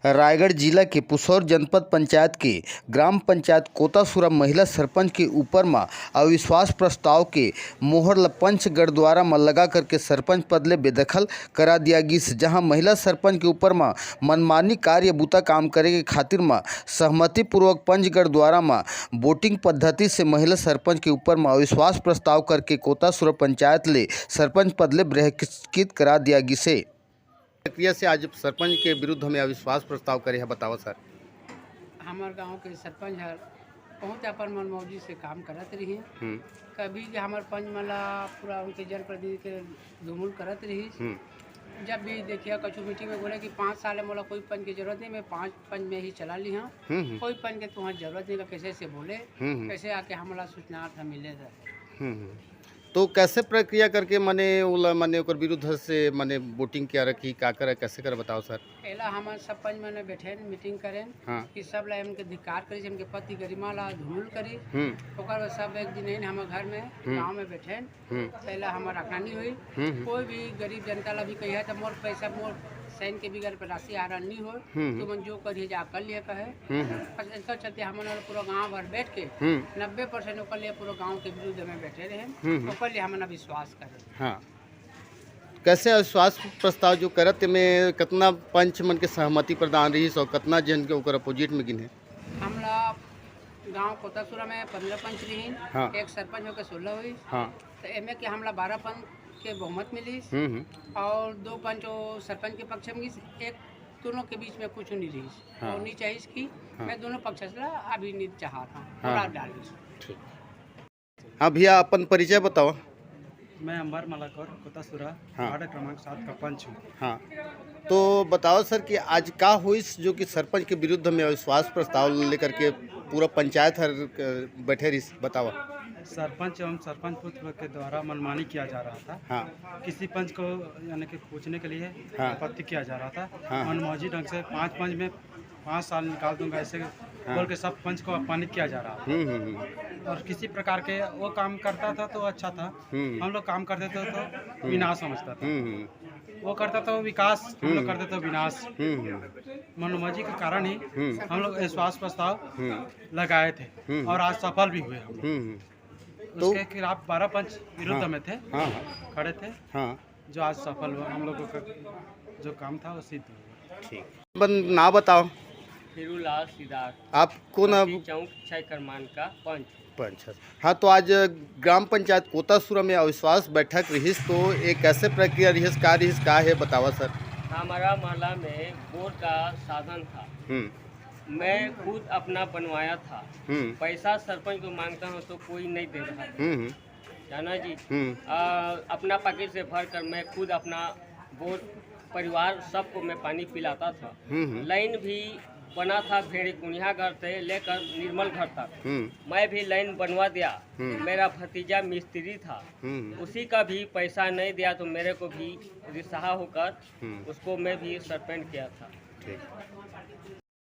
रायगढ़ जिला के पुसौर जनपद पंचायत के ग्राम पंचायत कोतासुरा महिला सरपंच के ऊपर में अविश्वास प्रस्ताव के मोहर पंचगढ़ द्वारा में लगा करके सरपंच पद ले बेदखल करा दिया गिस, जहां महिला सरपंच के ऊपर में मनमानी कार्य बूता काम करे के खातिर में सहमति पूर्वक पंचगढ़ द्वारा में वोटिंग पद्धति से महिला सरपंच के ऊपर में अविश्वास प्रस्ताव करके कोतासुरा पंचायत ले सरपंच पद ले बहिष्कृत करा दिया गिसे। प्रक्रिया से आज सरपंच के विरुद्ध हमें अविश्वास प्रस्ताव करे है, बताओ सर। हमारे गांव के सरपंच है बहुत अपन मनमौजी से काम करत रही। कभी हमारे पंच मला पूरा उनके जनप्रतिनिधि के धूमुल करत रही। जब भी देखिए कछु मीटिंग में बोले कि 5 साल में मोला कोई पंच की जरूरत नहीं, मैं 5 पंच में ही चला ली हाँ। कोई पंच के तुम्हारी जरूरत नहीं, कैसे से बोले कैसे आके हमारा सूचना मिले। तो कैसे प्रक्रिया करके मने ओकर विरुद्ध से मने वोटिंग किया रखी का करे कैसे कर बताओ सर। पहला हमारे सरपंच मैंने बैठे मीटिंग करें कि सब ला इनके धिक्कार करी, इनके पति गरिमा ला धूल करी। ओकर सब एक दिन हमारे घर में गांव में बैठे पहला हमारा रखनी हुई। कोई भी गरीब जनता ला भी कही तो मोर पैसा मोर सैन के बिगड़ पर राशि आ नहीं हो तो मन जो करिए जा कर लिए कहे। इसका चलते हमारे पूरा गांव भर बैठ के 90% ओकर लिए पूरा गांव के विरुद्ध में बैठे रहे। ओकर लिए हमारा विश्वास करे। हाँ, कैसे अविश्वास प्रस्ताव जो करत में कितना पंच मन के सहमति प्रदान रही और कितना जन के ओकर अपोजिट में गिने। हमला गांव कोतासुरा में 15 पंच रही। हाँ। एक सरपंच होकर 16 हुई। हाँ। तो एमे के हमला 12 पंच के बहुमत मिली और 2 पंच सरपंच के पक्ष में, एक दोनों के बीच में कुछ नहीं रही। हाँ। और नहीं चाहिए कि मैं दोनों पक्ष से अभी नहीं चाहता। हाँ। डाल हाँ भैया, अपन परिचय बताओ। मैं अंबर मलाकर कोतासुरा वार्ड क्रमांक 7 का पंच हूँ। हाँ, तो बताओ सर कि आज का हुई जो कि सरपंच के विरुद्ध में अविश्वास प्रस्ताव लेकर के पूरा पंचायत हर बैठे रही, बताओ। सरपंच एवं सरपंच पुत्र के द्वारा मनमानी किया जा रहा था। हाँ। किसी पंच को यानी कि पूछने के लिए आपत्ति किया जा रहा था। हाँ। मनमौजी ढंग से 5 पंच में 5 साल निकाल दूंगा ऐसे बोल के सब पंच को अपमानित किया जा रहा था। और किसी प्रकार के वो काम करता था तो अच्छा था, हम लोग काम करते थे तो विनाश समझता था। वो करता था विकास, हम लोग करते थे विनाश। मनोमर्जी के कारण ही हम लोग विश्वास प्रस्ताव लगाए थे और आज सफल भी हुए हम। उसके खिलाफ 12 पंच विरुद्ध में थे, खड़े थे, जो आज सफल हुआ। हम लोगों का जो काम था वो सिद्ध हुआ। ठीक, ना बताओ। फिरुलाल सिद्धार्थ। आपको ना चौक 6 क्रमांक का पंच। हाँ, तो आज ग्राम पंचायत कोतासुरा में अविश्वास बैठक रही, तो एक कैसे प्रक्रिया रही का है, बतावा सर। हमारा मोहल्ला में बोर का साधन था, मैं खुद अपना बनवाया था। पैसा सरपंच को मांगता हूँ तो कोई नहीं दे रहा जाना जी। अपना पैकेट से भर कर मैं खुद अपना बोर परिवार सबको मैं पानी पिलाता था। लाइन भी बना था भेड़ी कुनिया घर से लेकर निर्मल घर तक, मैं भी लाइन बनवा दिया। मेरा भतीजा मिस्त्री था, उसी का भी पैसा नहीं दिया तो मेरे को भी रिसाहा होकर उसको मैं भी सस्पेंड किया था।